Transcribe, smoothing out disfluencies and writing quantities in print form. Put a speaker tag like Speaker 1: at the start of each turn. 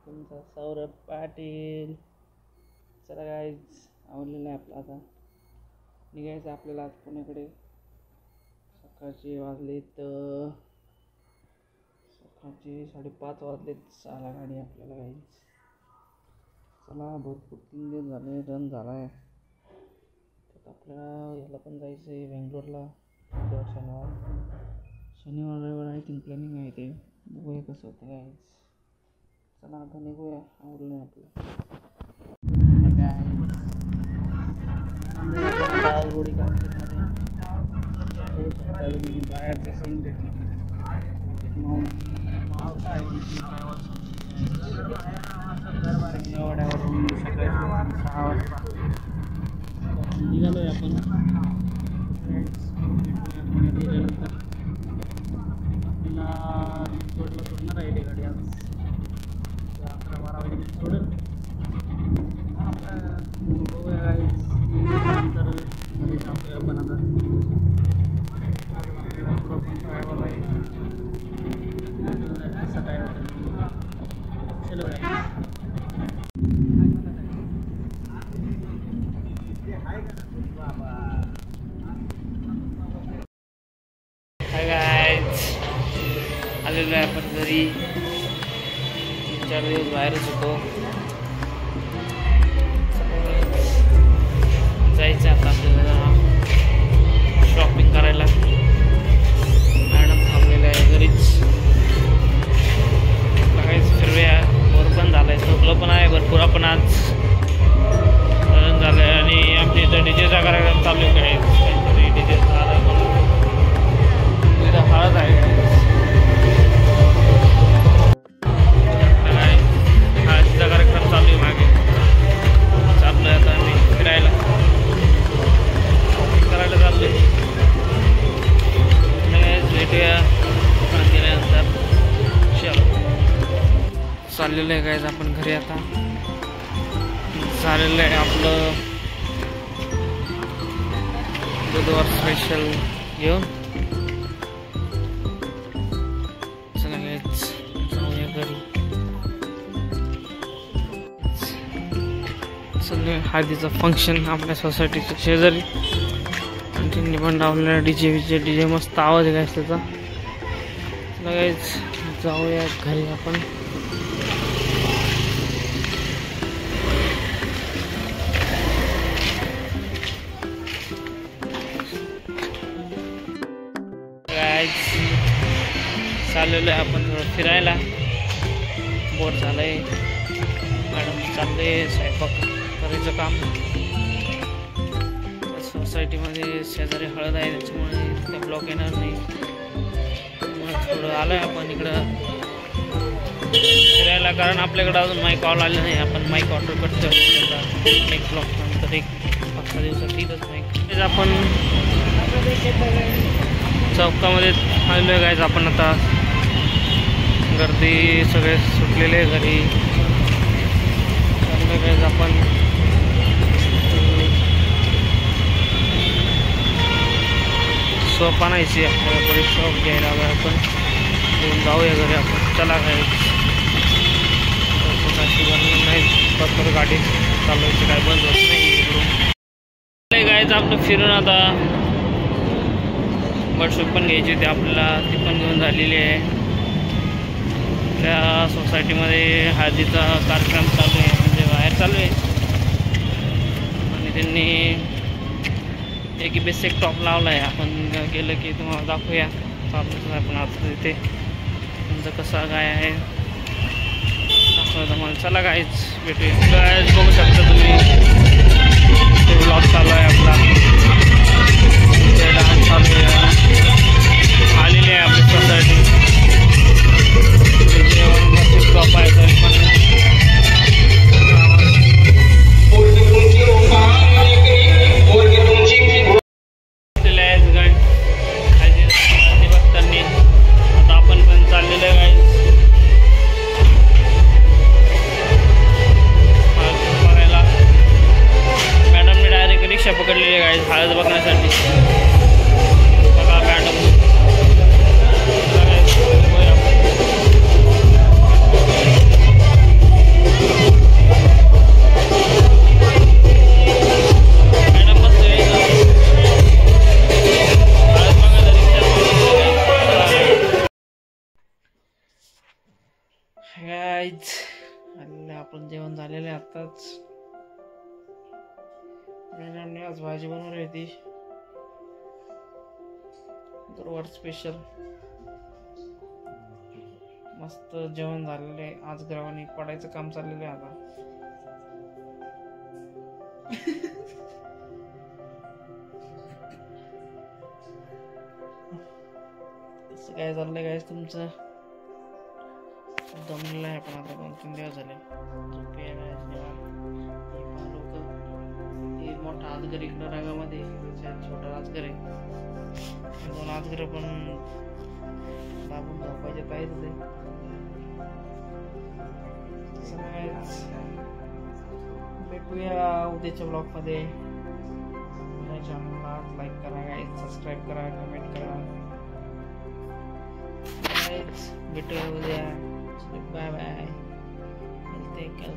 Speaker 1: तुमचा सौरभ पाटील. चला गाईज, आवडलेलं आहे आपलं. आता निघायचं आपल्याला आज पुण्याकडे. सकाळचे वाजलेत 5:30 वाजलेत. 6ला गाडी आपल्याला गाईज. चला, भरपूर 3 दिवस झाले, रन झाला आहे. तर आपल्याला याला पण जायचं आहे बेंगलोरला. शनिवार रविवार आय थिंक प्लॅनिंग आहे ते. बघूया कसं होतं गाईज. चला आता निघूया, आवडलं आहे आपलं. गोडी बाहेरचं सीन एवढ्यावरून सकाळी 6 वाजता निघालो आहे आपण. आपल्याला सोडलं सोडणार आहे गाडी आज 11-12 वाजे सोडेल. बघूया नंतर घरी टाकूया आपण. आता ड्रायव्हर आहे कसं काय होतं. चलो हाय गाईज, आलेलो आहे आपण घरी. 3-4 दिवस बाहेरच होतो. जायचं आता आपल्याला शॉपिंग करायला. मॅडम थांबलेलं आहे घरीच. काहीच फिरूया. बोर पण झालं आहे, झोपलं पण आहे भरपूर आपण आज. रन झालं आहे आणि आमच्या इथं डीजेचा कार्यक्रम चालू आहे. काहीतरी डीजेचा हळद आहे. हळदीचा कार्यक्रम चालू आहे मागे. चाललो आहे आता आम्ही फिरायला. करायला चाललो आहे. भेटूया दुकानात गेल्यानंतर. चाललेलं आहे गाईज आपण घरी आता. झालेलं आहे आपलं बुधवार स्पेशल घेऊन. चला गाईज, जाऊया घरी. चालू हळदीचं फंक्शन आपल्या सोसायटीच्या शेजारी. आणि त्यांनी पण लावलेला डीजे मस्त आवाज आहे गाईज त्याचा. चला गाईज, जाऊया घरी आपण. चाललेलो आहे आपण थोडं फिरायला. बोर झालं आहे. मॅडम चालले स्वयंपाक करायचं काम. सोसायटीमध्ये शेजारी हळद आहे त्याच्यामुळे ते ब्लॉक येणार नाही. त्यामुळे थोडं आलं आहे आपण इकडं फिरायला. कारण आपल्याकडं अजून माईक ऑल आले नाही. आपण माईक ऑर्डर करतो एक ब्लॉक नंतर 1-5 दिवसात येतच माईक. आपण चौकामध्ये आलेलो आहे गाईज आपण आता. गर्दी सगळे सुटलेले घरी. चाललो गाईज आपण. शॉप आणायची आपल्याला. बरी शॉप घ्यायला हवं आपण. घेऊन जाऊया घरी आपण. चला गाईज, नाही बरोबर गाडी चालवायची काय बंद होत नाही. गाईज आपलं फिरून आता बडशॉप पण घ्यायची होती आपल्याला. ती पण घेऊन झालेली आहे. त्या सोसायटीमध्ये हळदीचा कार्यक्रम चालू आहे, म्हणजे बाहेर चालू आहे. आणि त्यांनी एक बेसिक टॉप लावला आहे. आपण गेलं की तुम्हाला दाखवूया. चालू आपण आता तिथे तुमचं कसं काय आहे दाखवलं तुम्हाला. चला गाईज, भेटूया. गाईज बघू शकता तुम्ही ते ब्लॉग चालू आहे आपला. डान्स चालू आहे. आलेली आहे आपली सोसायटी. टॉप आहे तरी पण बघताना आता आपण पण चाललेलं आहे गाईज हळद बघायला. मॅडमने डायरेक्ट रिक्षा पकडलेली आहे गाईज हळद बघण्यासाठी. बघा मॅडम गाईज आलेलं आपण जेवण झालेलं आहे आत्ताच. मॅडमने आज भाजी बनवली होती गुरुवार स्पेशल. मस्त जेवण झालेलं आहे. आज ग्रहाने पडायचं काम चाललेलं आहे आता. कसं काय चाललंय गाईज तुमचं? दमलेलं आहे पण आता 2-3 दिवस झाले. झोपूया गाईज निवांत. लोक हे मोठा आजगर इकडं रागामध्ये, छोटा आजगर आहे. 2 आजगर पण दाबून झोपायचे पाहिजे ते. भेटूया उद्याच्या ब्लॉग मध्ये. चॅनलला लाईक करा गाईज, सबस्क्राईब करा, कमेंट करा गाईज. भेटूया उद्या. Bye bye. मिलते कल.